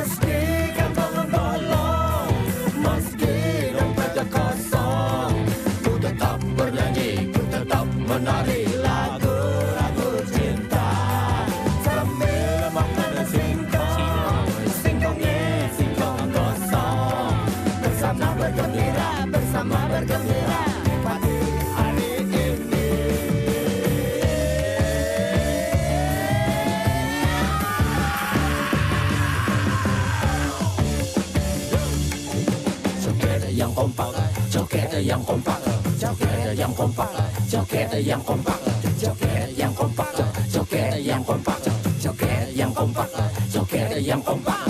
Meski kantong bolong, meski dompetnya kosong, ku tetap bernyanyi, ku tetap menari lagu-lagu cinta. Sambil makanan singkong, singkongnya singkong kosong. Bersama bergembira, bersama bergembira, nikmati hari ini. Joget yang kompak, joget yang kompak, joget yang kompak, joget yang kompak, joget yang kompak, joget yang kompak, joget yang kompak, joget yang kompak.